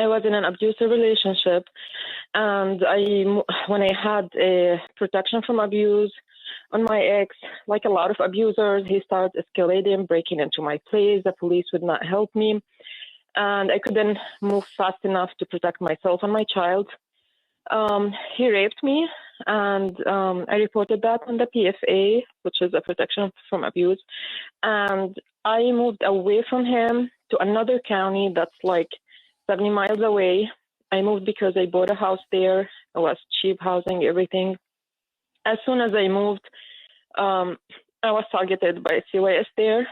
I was in an abusive relationship, and when I had a protection from abuse on my ex, like a lot of abusers, he started escalating, breaking into my place. The police would not help me, and I couldn't move fast enough to protect myself and my child. He raped me, and I reported that on the PFA, which is a protection from abuse. And I moved away from him to another county that's like 70 miles away. I moved because I bought a house there. It was cheap housing, everything. As soon as I moved, I was targeted by CYS there.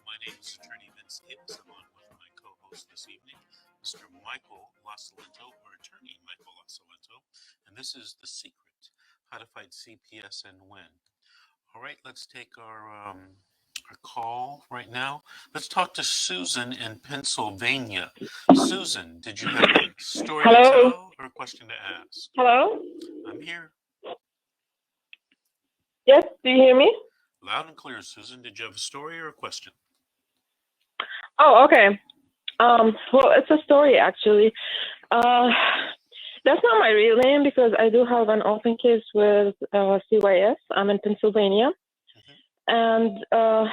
My name is Attorney Vincent. I'm on with my co-host this evening, Mr. Michael Lasalento, or Attorney Michael Lasalento, and this is The Secret, How to Fight CPS and Win. All right, let's take our call right now. Let's talk to Susan in Pennsylvania. Susan, did you have a story to tell or a question to ask? Hello? I'm here. Yes, do you hear me? Loud and clear, Susan. Did you have a story or a question? Oh, okay. Well, it's a story, actually. That's not my real name because I do have an open case with CYS. I'm in Pennsylvania. And I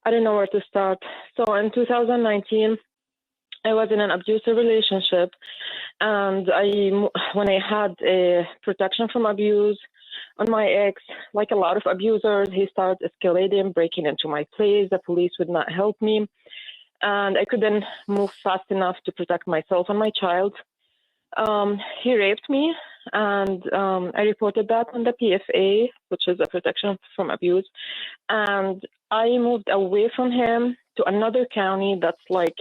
don't know where to start. So in 2019, I was in an abusive relationship. And when I had a protection from abuse on my ex, like a lot of abusers, he started escalating, breaking into my place. The police would not help me. And I couldn't move fast enough to protect myself and my child. He raped me, and I reported that on the PFA, which is a protection from abuse. And I moved away from him to another county that's like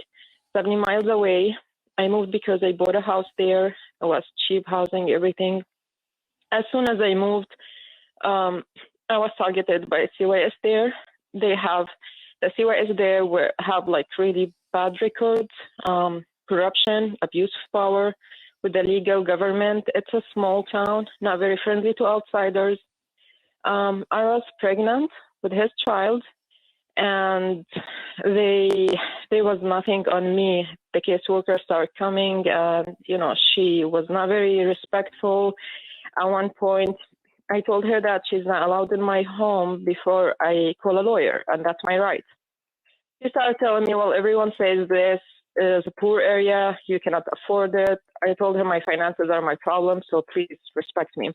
70 miles away. I moved because I bought a house there. It was cheap housing, everything. As soon as I moved, I was targeted by CYS there. The CYS there have like really bad records, corruption, abuse of power with the legal government. It's a small town, not very friendly to outsiders. I was pregnant with his child, and there was nothing on me. The caseworker started coming, and she was not very respectful. At one point, I told her that she's not allowed in my home before I call a lawyer, and that's my right. She started telling me, well, everyone says this is a poor area, you cannot afford it. I told her my finances are my problem, so please respect me.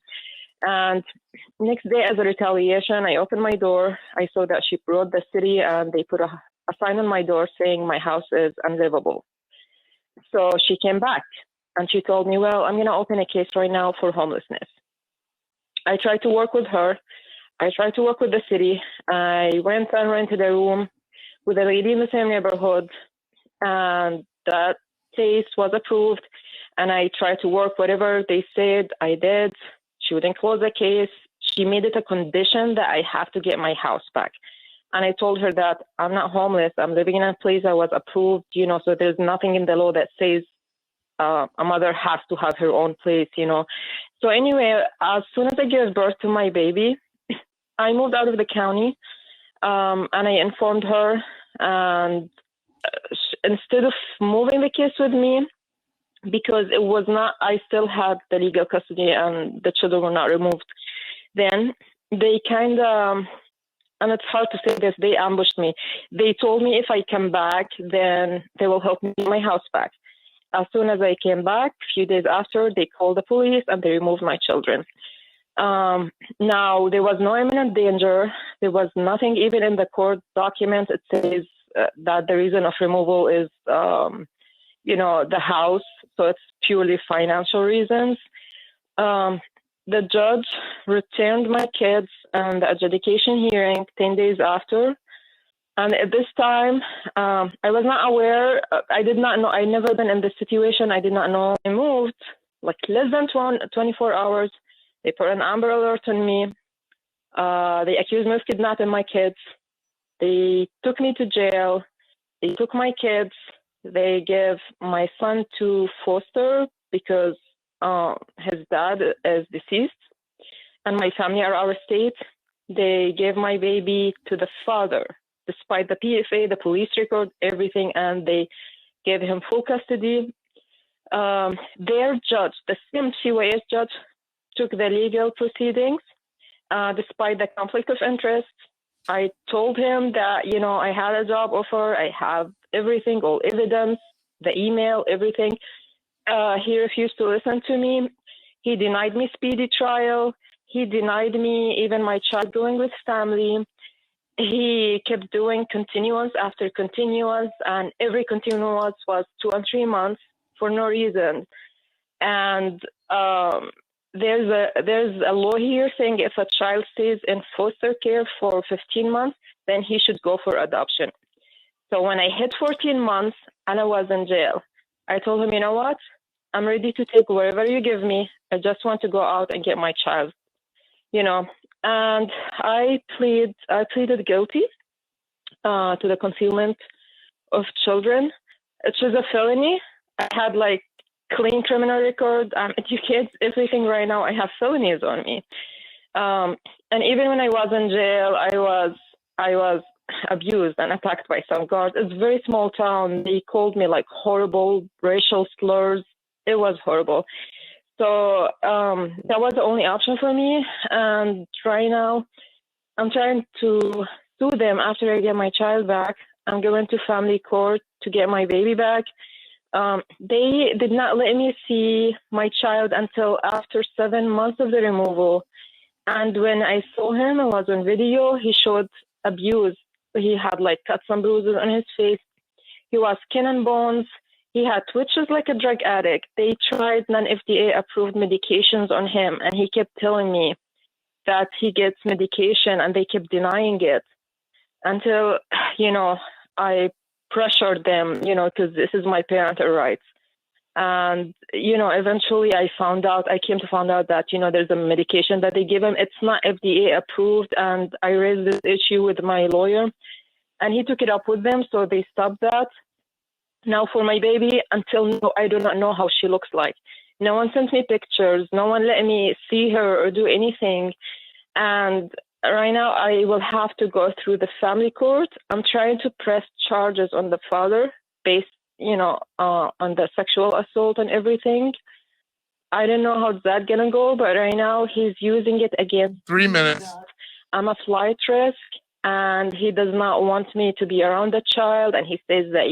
And next day, as a retaliation, I opened my door. I saw that she brought the city, and they put a sign on my door saying my house is unlivable. So she came back, and she told me, well, I'm going to open a case right now for homelessness. I tried to work with her. I tried to work with the city. I went and rented a room with a lady in the same neighborhood, and that case was approved. And I tried to work whatever they said. I did. She wouldn't close the case. She made it a condition that I have to get my house back. And I told her that I'm not homeless. I'm living in a place that was approved, so there's nothing in the law that says a mother has to have her own place, So anyway, as soon as I gave birth to my baby, I moved out of the county, and I informed her. And instead of moving the case with me, because it was not, I still had the legal custody and the children were not removed, then they kind of, and it's hard to say this, they ambushed me. They told me if I come back, then they will help me get my house back. As soon as I came back, a few days after, they called the police and they removed my children. Now, there was no imminent danger. There was nothing even in the court documents. It says that the reason of removal is, the house. So it's purely financial reasons. The judge returned my kids and the adjudication hearing 10 days after. And at this time, I was not aware. I did not know. I never been in this situation. I did not know I moved like less than 24 hours. They put an Amber Alert on me. They accused me of kidnapping my kids. They took me to jail. They took my kids. They gave my son to foster because his dad is deceased, and my family are out of state. They gave my baby to the father, despite the PFA, the police record, everything, and they gave him full custody. Their judge, the same CYS judge, took the legal proceedings despite the conflict of interest. I told him that, I had a job offer. I have everything, all evidence, the email, everything. He refused to listen to me. He denied me speedy trial. He denied me even my child going with family. He kept doing continuance after continuance, and every continuance was 2 and 3 months for no reason. And there's a law here saying if a child stays in foster care for 15 months, then he should go for adoption. So when I hit 14 months and I was in jail, I told him, you know what? I'm ready to take wherever you give me. I just want to go out and get my child, And I pleaded guilty to the concealment of children. It was a felony. I had clean criminal record. I'm educated, everything right now. I have felonies on me. And even when I was in jail, I was abused and attacked by some guards. It's a very small town. They called me horrible racial slurs. It was horrible. So that was the only option for me. And right now, I'm trying to sue them after I get my child back. I'm going to family court to get my baby back. They did not let me see my child until after 7 months of the removal. And when I saw him, it was on video, he showed abuse. He had cuts and bruises on his face. He was skin and bones. He had twitches like a drug addict. They tried non-FDA approved medications on him, and he kept telling me that he gets medication, and they kept denying it until, I pressured them, because this is my parental rights. And, eventually I came to find out that, there's a medication that they give him. It's not FDA approved. And I raised this issue with my lawyer, and he took it up with them. So they stopped that. Now for my baby, until now, I do not know how she looks like. No one sent me pictures. No one let me see her or do anything. And right now I will have to go through the family court. I'm trying to press charges on the father based, on the sexual assault and everything. I don't know how that's going to go, but right now he's using it against 3 minutes. I'm a flight risk, and he does not want me to be around the child. And he says that,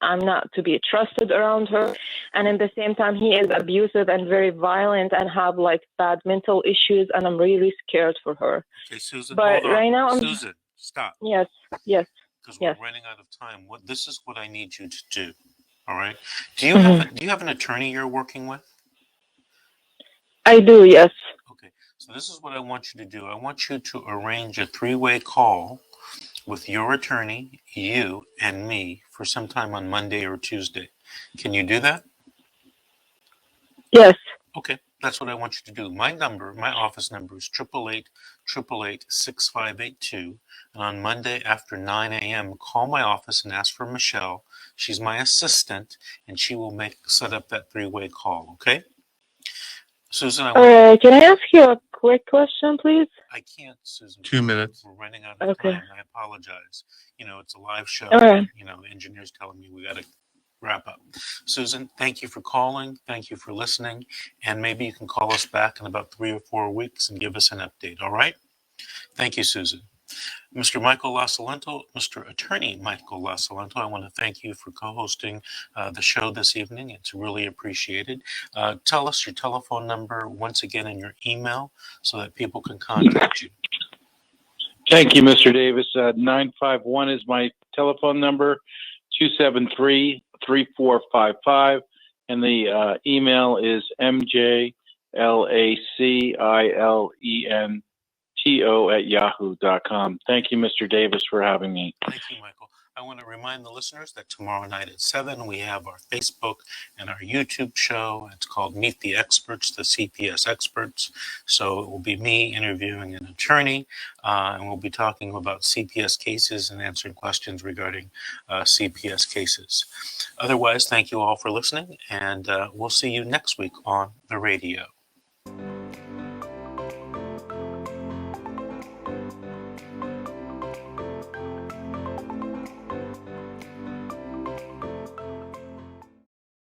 I'm not to be trusted around her. And at the same time, he is abusive and very violent and have bad mental issues. And I'm really scared for her. Okay, Susan, but hold on. Right now, Susan, stop. Yes. Because we're running out of time. This is what I need you to do. All right. Do you have an attorney you're working with? I do, yes. Okay. So this is what I want you to do. I want you to arrange a 3-way call with your attorney, you, and me for sometime on Monday or Tuesday. Can you do that? Yes. Okay, that's what I want you to do. My office number is 888-888-6582. And on Monday after 9 a.m., call my office and ask for Michelle. She's my assistant, and she will set up that 3-way call, okay? Susan, can I ask you a quick question, please? I can't, Susan. 2 minutes. We're running out of time. I apologize. It's a live show. Right. The engineer's telling me we got to wrap up. Susan, thank you for calling. Thank you for listening. And maybe you can call us back in about 3 or 4 weeks and give us an update. All right? Thank you, Susan. Mr. Michael LaSalento, Mr. Attorney Michael LaSalento, I want to thank you for co-hosting the show this evening. It's really appreciated. Tell us your telephone number once again and your email so that people can contact you. Thank you, Mr. Davis. 951 is my telephone number, 273-3455, and the email is mjlacilento@yahoo.com. Thank you, Mr. Davis, for having me. Thank you, Michael. I want to remind the listeners that tomorrow night at 7, we have our Facebook and our YouTube show. It's called Meet the Experts, the CPS Experts. So it will be me interviewing an attorney, and we'll be talking about CPS cases and answering questions regarding CPS cases. Otherwise, thank you all for listening, and we'll see you next week on the radio.